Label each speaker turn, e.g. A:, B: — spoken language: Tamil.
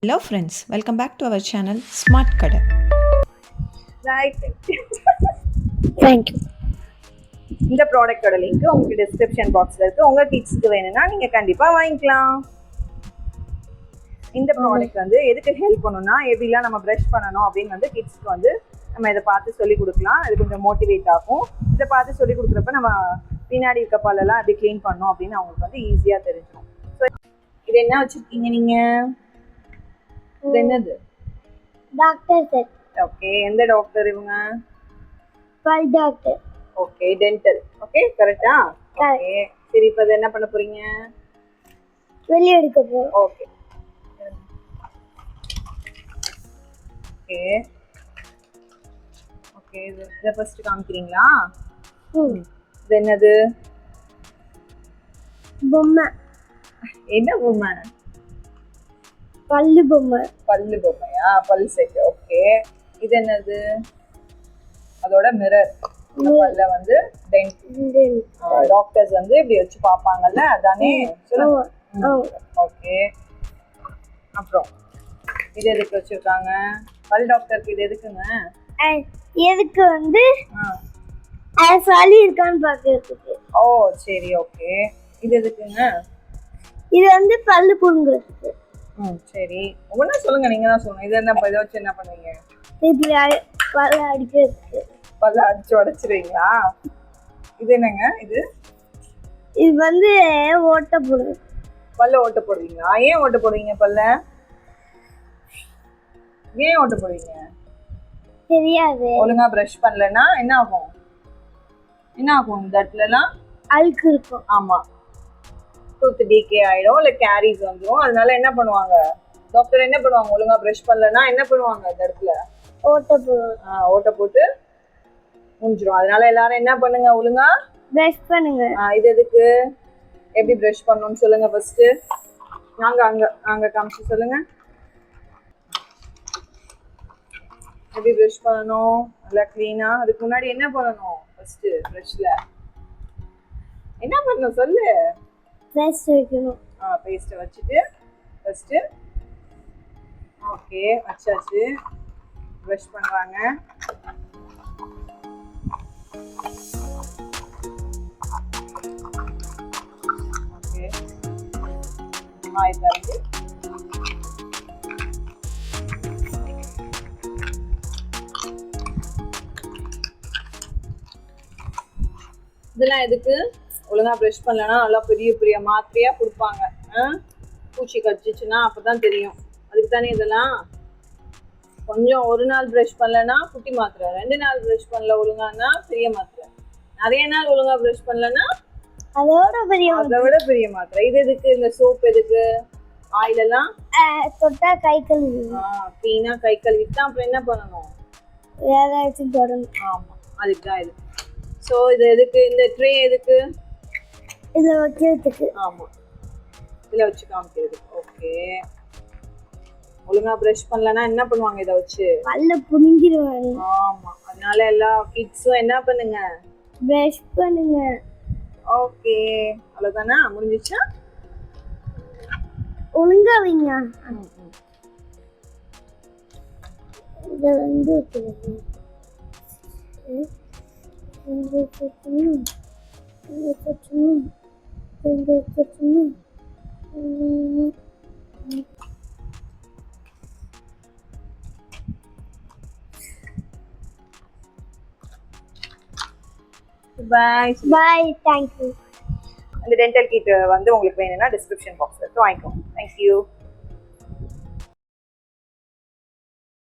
A: Hello friends, welcome back to our channel Smart Kada.
B: Right.
C: Thank you.
B: இந்த ப்ராடக்ட்டோட லிங்க் உங்களுக்கு டிஸ்கிரிப்ஷன் பாக்ஸ்ல இருக்கு. உங்க கிட்ஸ்க்கு வேணும்னா நீங்க கண்டிப்பா வாங்கிக்கலாம். இந்த ப்ராடக்ட் வந்து எதுக்கு ஹெல்ப் பண்ணும்னா எப்படிலாம் நம்ம ப்ரஷ் பண்ணணும் அப்படின்னு வந்து கிட்ஸ்க்கு வந்து நம்ம இதை பார்த்து சொல்லி கொடுக்கலாம். இது கொஞ்சம் மோட்டிவேட் ஆகும். இதை பார்த்து சொல்லி கொடுக்குறப்ப நம்ம பின்னாடி இருக்க பல்லெல்லாம் எப்படி க்ளீன் பண்ணணும் அப்படின்னு அவங்களுக்கு வந்து ஈஸியாக தெரிஞ்சிடும். ஸோ இது என்ன வச்சுருக்கீங்க நீங்கள்? இது என்னது?
C: Doctor sir.
B: ஓகே, எந்த டாக்டர் இவங்க?
C: பல் டாக்டர்.
B: Okay, dental. ஓகே, கரெக்டா? ஓகே, சரி இப்போ என்ன பண்ண போறீங்க?
C: வெளியே எடுக்க போறோம்.
B: ஓகே ஓகே ஓகே, இதை ஃபர்ஸ்ட் காமிக்கிறீங்களா? இது என்னது?
C: பொம்மை.
B: என்ன பொம்மை?
C: பல்லு பொம்மை.
B: பல்லு பொம்மையா? பல் செட். ஓகே, இது என்னது? அதோட மிரர். பல்ல வந்து டாக்டர்ஸ் வந்து இப்படி வச்சு பார்ப்பாங்கல்ல, அதானே? சொல்லுங்க. ஓகே, அப்புறம் இது எதுக்கு வச்சிருக்காங்க? பல் டாக்டருக்கு இது எதுக்குங்க?
C: எதுக்கு வந்து சளி இருக்கான்னு பார்க்கிறதுக்கு.
B: ஓ சரி, ஓகே. இது எதுக்குங்க?
C: இது வந்து பல்லு புடுங்குறதுக்கு.
B: சரி, ஒவ்வொன்றா சொல்லுங்க, நீங்க தான் சொல்லணும். இது என்ன? இதை வச்சு என்ன பண்ணுவீங்க?
C: இப்படி பல்ல அடிக்கிறதுக்கு.
B: பல்ல அடிச்சு உடைச்சிருவீங்களா? இது என்னங்க? இது
C: இது வந்து ஓட்ட போடுறது.
B: பல்ல ஓட்ட போடுவீங்களா? ஏன் ஓட்ட போடுவீங்க பல்ல? ஏன் ஓட்ட போடுவீங்க?
C: தெரியாது.
B: ஒழுங்கா பிரஷ் பண்ணலன்னா என்ன ஆகும்? என்ன ஆகும்? இந்த இடத்துலலாம்
C: அழுக்கு இருக்கும்.
B: ஆமா, டூத் டீகே ஆயிடும், இல்லை கேரிஸ் வந்துடும். அதனால என்ன பண்ணுவாங்க டாக்டர்? என்ன பண்ணுவாங்க? ஒழுங்கா பிரஷ் பண்ணலன்னா என்ன பண்ணுவாங்க? இந்த இடத்துல
C: ஓட்ட போடுறது.
B: ஓட்ட போட்டு முடிஞ்சிடும். அதனால எல்லாரும் என்ன பண்ணுங்க? ஒழுங்கா
C: பிரஷ் பண்ணுங்க.
B: இது எதுக்கு? எப்படி பிரஷ் பண்ணணும்னு சொல்லுங்க ஃபர்ஸ்ட். நாங்க அங்க அங்க காமிச்சு சொல்லுங்க. எப்படி பிரஷ் பண்ணணும் நல்லா கிளீனா? அதுக்கு முன்னாடி என்ன பண்ணணும்? ஃபர்ஸ்ட் பிரஷ்ல என்ன பண்ணணும் சொல்லு.
C: பேஸ்ட் வைக்கணும்.
B: பேஸ்ட்டை வச்சுட்டு ஃபர்ஸ்ட். ஓகே, வச்சாச்சு. பிரஷ் பண்றாங்க. ஓகே, இதாச்சு. இதெல்லாம் எதுக்கு? ஒழுங்கா ப்ரஷ் பண்ணலன்னா நல்லா பெரிய பெரிய மாத்திரையா கொடுப்பாங்க. பூச்சி கடிச்சிச்சுன்னா அப்பதான் தெரியும். அதுக்கு தானே இதெல்லாம். கொஞ்சம் ஒரு நாள் ப்ரஷ் பண்ணலன்னா குட்டி மாத்திரை, 2 நாள் ப்ரஷ் பண்ணல ஒழுங்கானா பெரிய மாத்திரை, நிறைய நாள் ஒழுங்கா ப்ரஷ் பண்ணலன்னா அதை விட பெரிய மாத்திரை. இது எதுக்கு? இந்த சோப் எதுக்கு? ஆயில் எல்லாம்
C: தொட்டா கை கழுவி
B: கிளீனா கை கழுவிட்டு அப்புறம் என்ன பண்ணணும்?
C: வேற ஏதாச்சும் தொடணும்.
B: ஆமா, அதுக்கு தான் இது. ஸோ இது எதுக்கு? இந்த ட்ரே எதுக்கு?
C: இதில் வைக்கிறதுக்கு.
B: ஆமா, இதில் வச்சு காமிக்கிறது. ஓகே, ஒழுங்கா பிரஷ் பண்ணலன்னா என்ன பண்ணுவாங்க? இதை வச்சு
C: பல்ல புடுங்கிடுவாங்க.
B: ஆமா, அதனால எல்லா கிட்ஸும் என்ன பண்ணுங்க?
C: பிரஷ் பண்ணுங்க.
B: ஓகே, அவ்வளோதானே? முடிஞ்சிச்சா?
C: ஒழுங்கா வைங்க. இதை வந்து வைக்கிறது.
B: பாய்
C: பாய். தேங்க்யூ.
B: இந்த டென்டல் கிட் வந்து உங்களுக்கு வேணும்னா டிஸ்கிரிப்ஷன் பாக்ஸ்ல இருக்கு, வாங்கிக்கோங்க. தேங்க்யூ.